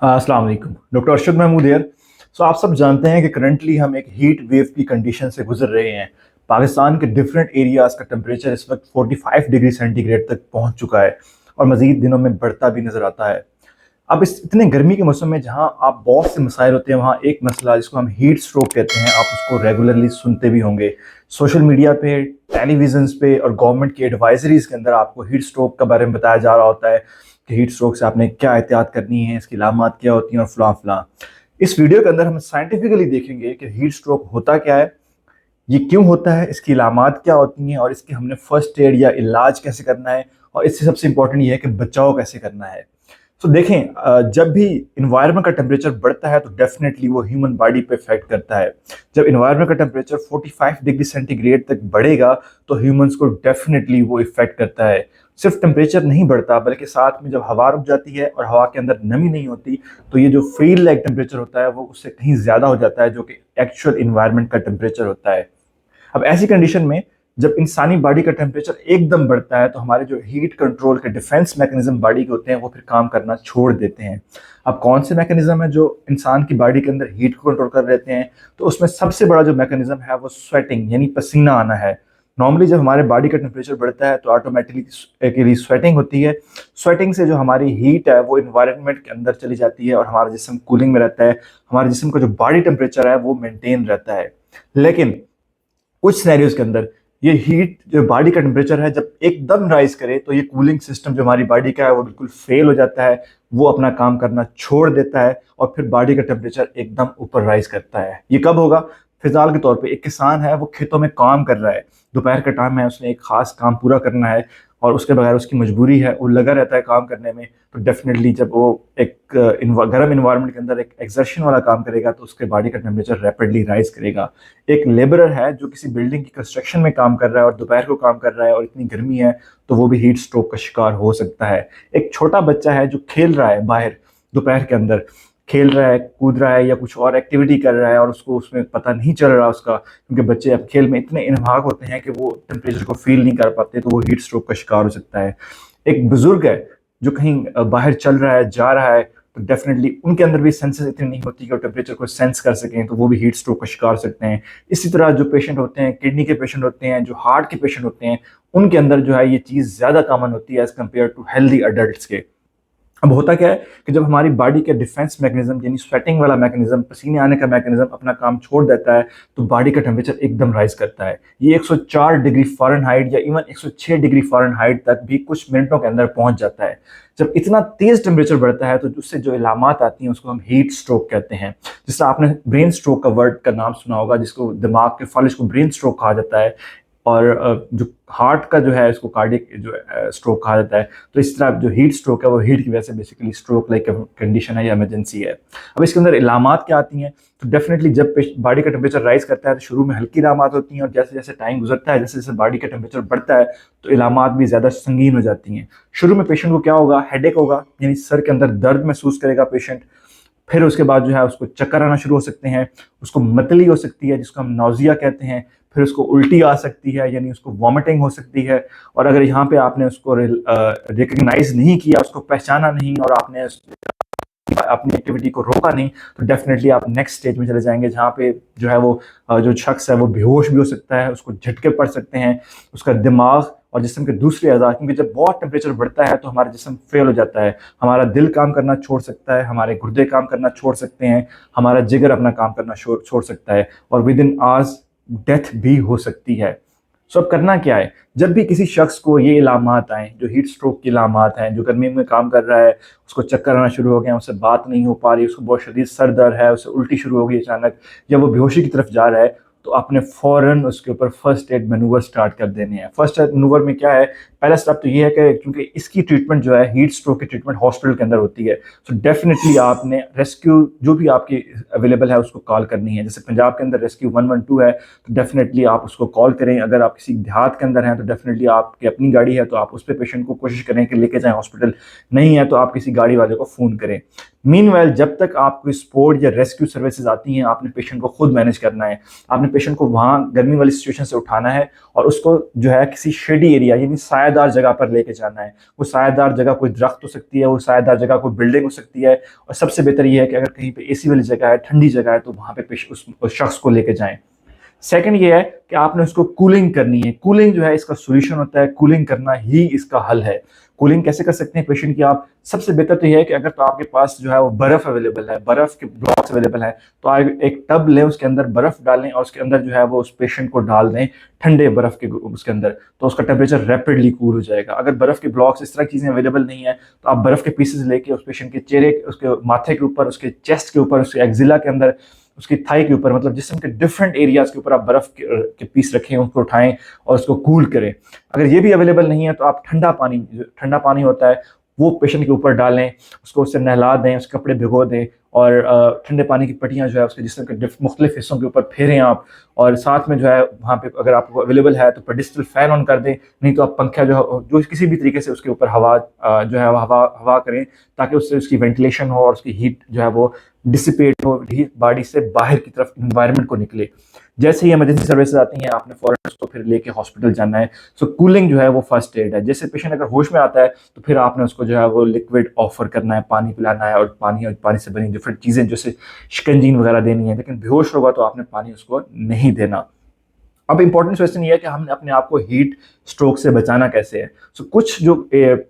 अस्सलाम वालेकुम। Doctor Arshad Mahmood here. आप सब जानते हैं कि करंटली हम एक हीट वेव की कंडीशन से गुजर रहे हैं। पाकिस्तान के डिफरेंट एरियाज़ का टेम्परेचर इस वक्त 45 डिग्री सेंटीग्रेड तक पहुंच चुका है और मज़ीद दिनों में बढ़ता भी नज़र आता है। अब इस इतने गर्मी के मौसम में जहां आप बहुत से मसाइल होते हैं, वहां एक मसला जिसको हम हीट स्ट्रोक कहते हैं, आप उसको रेगुलरली सुनते भी होंगे सोशल मीडिया पे, टेलीविजन्स पे और गवर्नमेंट की एडवाइजरीज के अंदर आपको हीट स्ट्रोक के बारे में बताया जा रहा होता है कि हीट स्ट्रोक से आपने क्या एहतियात करनी है, इसकी अलामात क्या होती हैं और फलां फलां। इस वीडियो के अंदर हम साइंटिफिकली देखेंगे कि हीट स्ट्रोक होता क्या है, ये क्यों होता है, इसकी अलामात क्या होती हैं और इसके हमने फर्स्ट एड या इलाज कैसे करना है, और इससे सबसे इंपॉर्टेंट ये है कि बचाव कैसे करना है। तो देखें, जब भी इन्वायरमेंट का टेम्परेचर बढ़ता है तो डेफिनेटली वो ह्यूमन बॉडी पे इफेक्ट करता है। जब इन्वायरमेंट का टेम्परेचर 45 डिग्री सेंटीग्रेड तक बढ़ेगा तो ह्यूमंस को डेफिनेटली वो इफेक्ट करता है। सिर्फ टेम्परेचर नहीं बढ़ता बल्कि साथ में जब हवा रुक जाती है और हवा के अंदर नमी नहीं होती तो ये जो फील्ड लाइक टेम्परेचर होता है वो उससे कहीं ज़्यादा हो जाता है, जो कि एक्चुअल इन्वायरमेंट का टेम्परेचर होता है। अब ऐसी कंडीशन में जब इंसानी बॉडी का टेम्परेचर एकदम बढ़ता है तो हमारे जो हीट कंट्रोल के डिफेंस मैकेनिज्म बॉडी के होते हैं वो फिर काम करना छोड़ देते हैं। अब कौन से मैकेनिज्म है जो इंसान की बॉडी के अंदर हीट को कंट्रोल कर देते हैं? तो उसमें सबसे बड़ा जो मैकेनिज्म है वो स्वेटिंग यानी पसीना आना है। नॉर्मली जब हमारे बॉडी का टेम्परेचर बढ़ता है तो ऑटोमेटिकली स्वेटिंग होती है। स्वेटिंग से जो हमारी हीट है वो इन्वायरमेंट के अंदर चली जाती है और हमारा जिस्म कूलिंग में रहता है। हमारे जिस्म का जो बॉडी टेम्परेचर है वो मेंटेन रहता है। लेकिन कुछ सिनेरियोज के अंदर ये हीट जो बॉडी का टेम्परेचर है जब एकदम राइज करे तो ये कूलिंग सिस्टम जो हमारी बॉडी का है वो बिल्कुल फेल हो जाता है, वो अपना काम करना छोड़ देता है और फिर बॉडी का टेम्परेचर एकदम ऊपर राइज करता है। ये कब होगा? फिजाल के तौर पे एक किसान है, वो खेतों में काम कर रहा है, दोपहर का टाइम है, उसने एक खास काम पूरा करना है और उसके बगैर उसकी मजबूरी है, वो लगा रहता है काम करने में। तो डेफिनेटली जब वो एक गर्म इन्वायरमेंट के अंदर एक एक्सर्शन वाला काम करेगा तो उसके बॉडी का टेम्परेचर रैपिडली राइज करेगा। एक लेबरर है जो किसी बिल्डिंग की कंस्ट्रक्शन में काम कर रहा है और दोपहर को काम कर रहा है और इतनी गर्मी है तो वो भी हीट स्ट्रोक का शिकार हो सकता है। एक छोटा बच्चा है जो खेल रहा है, बाहर दोपहर के अंदर खेल रहा है, कूद रहा है या कुछ और एक्टिविटी कर रहा है और उसको उसमें पता नहीं चल रहा उसका, क्योंकि बच्चे अब खेल में इतने इन्वाल्व होते हैं कि वो टेम्परेचर को फील नहीं कर पाते, तो वो हीट स्ट्रोक का शिकार हो सकता है। एक बुजुर्ग है जो कहीं बाहर चल रहा है, जा रहा है, तो डेफिनेटली उनके अंदर भी सेंसेस इतनी नहीं होती कि वो टेम्परेचर को सेंस कर सकें, तो वो भी हीट स्ट्रोक का शिकार हो सकते हैं। इसी तरह जो पेशेंट होते हैं, किडनी के पेशेंट होते हैं, जो हार्ट के पेशेंट होते हैं, उनके अंदर जो है ये चीज़ ज़्यादा कॉमन होती है as compared to healthy adult के। अब होता क्या है कि जब हमारी बॉडी के डिफेंस मैकेनिज्म यानी स्वेटिंग वाला मैकेनिज्म, पसीने आने का मैकेनिज्म अपना काम छोड़ देता है तो बॉडी का टेम्परेचर एकदम राइज करता है। ये 104 डिग्री फ़ारेनहाइट या इवन 106 डिग्री फ़ारेनहाइट तक भी कुछ मिनटों के अंदर पहुंच जाता है। जब इतना तेज टेम्परेचर बढ़ता है तो उससे जो इलामात आती हैं उसको हम हीट स्ट्रोक कहते हैं। जिससे आपने ब्रेन स्ट्रोक का वर्ड का नाम सुना होगा, जिसको दिमाग के फलिश को ब्रेन स्ट्रोक कहा जाता है, और जो हार्ट का जो है इसको कार्डियक जो स्ट्रोक कहा जाता है। तो इस तरह जो हीट स्ट्रोक है वो हीट की वजह से बेसिकली स्ट्रोक लाइक कंडीशन है या इमरजेंसी है। अब इसके अंदर इलामात क्या आती हैं? तो डेफिनेटली जब बॉडी का टेम्परेचर राइज करता है तो शुरू में हल्की इलामात होती हैं और जैसे जैसे टाइम गुजरता है, जैसे जैसे बॉडी का टेम्परेचर बढ़ता है तो इलामात भी ज़्यादा संगीन हो जाती हैं। शुरू में पेशेंट को क्या होगा? हेडेक होगा, यानी सर के अंदर दर्द महसूस करेगा पेशेंट। फिर उसके बाद जो है उसको चक्कर आना शुरू हो सकते हैं, उसको मतली हो सकती है जिसको हम नौजिया कहते हैं, फिर उसको उल्टी आ सकती है यानी उसको वॉमिटिंग हो सकती है। और अगर यहाँ पे आपने उसको रिकग्नाइज नहीं किया, उसको पहचाना नहीं और आपने अपनी एक्टिविटी को रोका नहीं तो डेफिनेटली आप नेक्स्ट स्टेज में चले जाएंगे, जहाँ पे जो है वो जो शख्स है वो बेहोश भी हो सकता है, उसको झटके पड़ सकते हैं, उसका दिमाग और जिस्म के दूसरे अज़ा, क्योंकि जब बहुत टेम्परेचर बढ़ता है तो हमारा जिस्म फेल हो जाता है, हमारा दिल काम करना छोड़ सकता है, हमारे गुर्दे काम करना छोड़ सकते हैं, हमारा जिगर अपना काम करना छोड़ सकता है और विद इन आवर्स डेथ भी हो सकती है। सो अब करना क्या है? जब भी किसी शख्स को ये इलामात आए, जो हीट स्ट्रोक की इलामात हैं, जो गर्मी में काम कर रहा है, उसको चक्कर आना शुरू हो गया, उससे बात नहीं हो पा रही, उसको बहुत शदीद सर दर्द है, उससे उल्टी शुरू हो गई अचानक, या वो बेहोशी की तरफ जा रहा है, तो आपने फ़ौरन उसके ऊपर फर्स्ट एड मैनूवर स्टार्ट कर देने हैं। फर्स्ट एड मैनूवर में क्या है? पहला स्टेप तो ये है कि क्योंकि इसकी ट्रीटमेंट जो है हीट स्ट्रोक की ट्रीटमेंट हॉस्पिटल के अंदर होती है, तो डेफिनेटली आपने रेस्क्यू जो भी आपकी अवेलेबल है उसको कॉल करनी है। जैसे पंजाब के अंदर रेस्क्यू 112 है तो डेफिनेटली आप उसको कॉल करें। अगर आप किसी देहात के अंदर हैं तो डेफिनेटली आपकी अपनी गाड़ी है तो आप उस पर पेशेंट को कोशिश करें कि लेके जाएं हॉस्पिटल, नहीं है तो आप किसी गाड़ी वाले को फ़ोन करें। मीनवाइल जब तक आप कोई स्पोर्ट या रेस्क्यू सर्विसेज आती हैं, आपने पेशेंट को खुद मैनेज करना है। आपने पेशेंट को वहाँ गर्मी वाली सिचुएशन से उठाना है और उसको जो है किसी शेडी एरिया यानी सायादार जगह पर लेके जाना है। वो सायादार जगह कोई दरख्त हो सकती है, वो सायादार जगह कोई बिल्डिंग हो सकती है, और सबसे बेहतर ये है कि अगर कहीं पे एसी वाली जगह है, ठंडी जगह है, तो वहाँ पे उस शख्स को लेके जाएं। सेकंड ये है कि आपने उसको कूलिंग करनी है। कूलिंग जो है इसका सॉल्यूशन होता है, कूलिंग करना ही इसका हल है। कूलिंग कैसे कर सकते हैं पेशेंट की आप? सबसे बेहतर तो ये है कि अगर तो आपके पास जो है वो बर्फ अवेलेबल है, बर्फ के ब्लॉक्स अवेलेबल है, तो आप एक टब लें, उसके अंदर बर्फ डालें और उसके अंदर जो है वो उस पेशेंट को डाल दें ठंडे बर्फ के उसके अंदर, तो उसका टेम्परेचर रैपिडली कूल हो जाएगा। अगर बर्फ के ब्लॉक्स इस तरह की चीज़ें अवेलेबल नहीं है, तो आप बर्फ के पीसेज लेके उस पेशेंट के चेहरे, उसके माथे के ऊपर, उसके चेस्ट के ऊपर, उसके एक्जिला के अंदर, उसकी थाई के ऊपर, मतलब जिस्म के डिफरेंट एरियाज के ऊपर आप बर्फ के पीस रखें, उसको उठाएं और उसको कूल करें। अगर ये भी अवेलेबल नहीं है तो आप ठंडा पानी होता है वो पेशेंट के ऊपर डालें, उसको उससे नहला दें, उसके कपड़े भिगो दें और ठंडे पानी की पट्टियाँ जो है उसके जिस्म के मुख्तलिफ हिस्सों के ऊपर फेरें आप। और साथ में जो है वहाँ पे अगर आपको अवेलेबल है तो पेडिस्टल फैन ऑन कर दें, नहीं तो आप पंखा जो किसी भी तरीके से उसके ऊपर हवा जो है हवा करें, ताकि उससे उसकी वेंटिलेशन हो और उसकी हीट जो है वो डिसिपेट हो, हीट बॉडी से बाहर की तरफ इन्वायरमेंट को निकले। जैसे ही इमरजेंसी सर्विसेज आती हैं, आपने फौरन उसको फिर लेके हॉस्पिटल जाना है। सो कूलिंग जो है वो फर्स्ट एड है। जैसे पेशेंट अगर होश में आता है तो फिर आपने उसको जो है वो लिक्विड ऑफर करना है, पानी पिलाना है, और पानी से बनी डिफरेंट चीज़ें जैसे शिकंजीन वगैरह देनी है। लेकिन बेहोश होगा तो आपने पानी उसको नहीं देना। अब इंपॉर्टेंट क्वेश्चन ये है कि हमने अपने आप को हीट स्ट्रोक से बचाना कैसे है। सो कुछ जो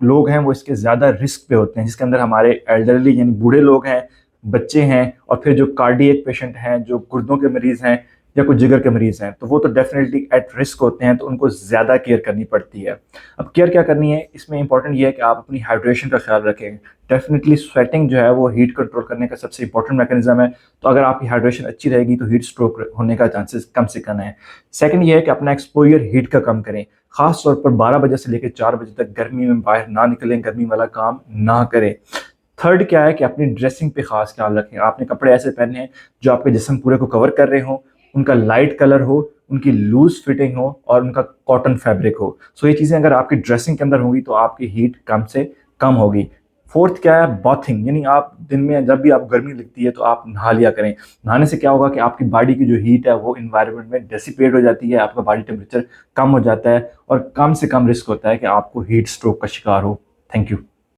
लोग हैं वो इसके ज़्यादा रिस्क पे होते हैं, जिसके अंदर हमारे एल्डरली यानी बूढ़े लोग हैं, बच्चे हैं, और फिर जो कार्डियक पेशेंट हैं, जो गुर्दों के मरीज़ हैं या कुछ जिगर के मरीज हैं, तो वो तो डेफिनेटली एट रिस्क होते हैं, तो उनको ज़्यादा केयर करनी पड़ती है। अब केयर क्या करनी है, इसमें इंपॉर्टेंट ये है कि आप अपनी हाइड्रेशन का ख्याल रखें। डेफिनेटली स्वेटिंग जो है वो हीट कंट्रोल करने का सबसे इंपॉर्टेंट मैकेनिज्म है, तो अगर आपकी हाइड्रेशन अच्छी रहेगी तो हीट स्ट्रोक होने का चांसेस कम से कम है। सेकंड ये है कि अपना एक्सपोजर हीट का कम करें, खास तौर पर 12 बजे से लेकर 4 बजे तक गर्मी में बाहर ना निकलें, गर्मी वाला काम ना करें। थर्ड क्या है कि अपनी ड्रेसिंग पे खास ख्याल रखें। आपने कपड़े ऐसे पहने हैं जो आपके जिस्म पूरे को कवर कर रहे हों, उनका लाइट कलर हो, उनकी लूज फिटिंग हो और उनका कॉटन फैब्रिक हो। सो ये चीज़ें अगर आपकी ड्रेसिंग के अंदर होंगी तो आपकी हीट कम से कम होगी। फोर्थ क्या है, बॉथिंग, यानी आप दिन में जब भी आप गर्मी लगती है तो आप नहा लिया करें। नहाने से क्या होगा कि आपकी बॉडी की जो हीट है वो इन्वायरमेंट में डेसिपेट हो जाती है, आपका बॉडी टेम्परेचर कम हो जाता है और कम से कम रिस्क होता है कि आपको हीट स्ट्रोक का शिकार हो। Thank you.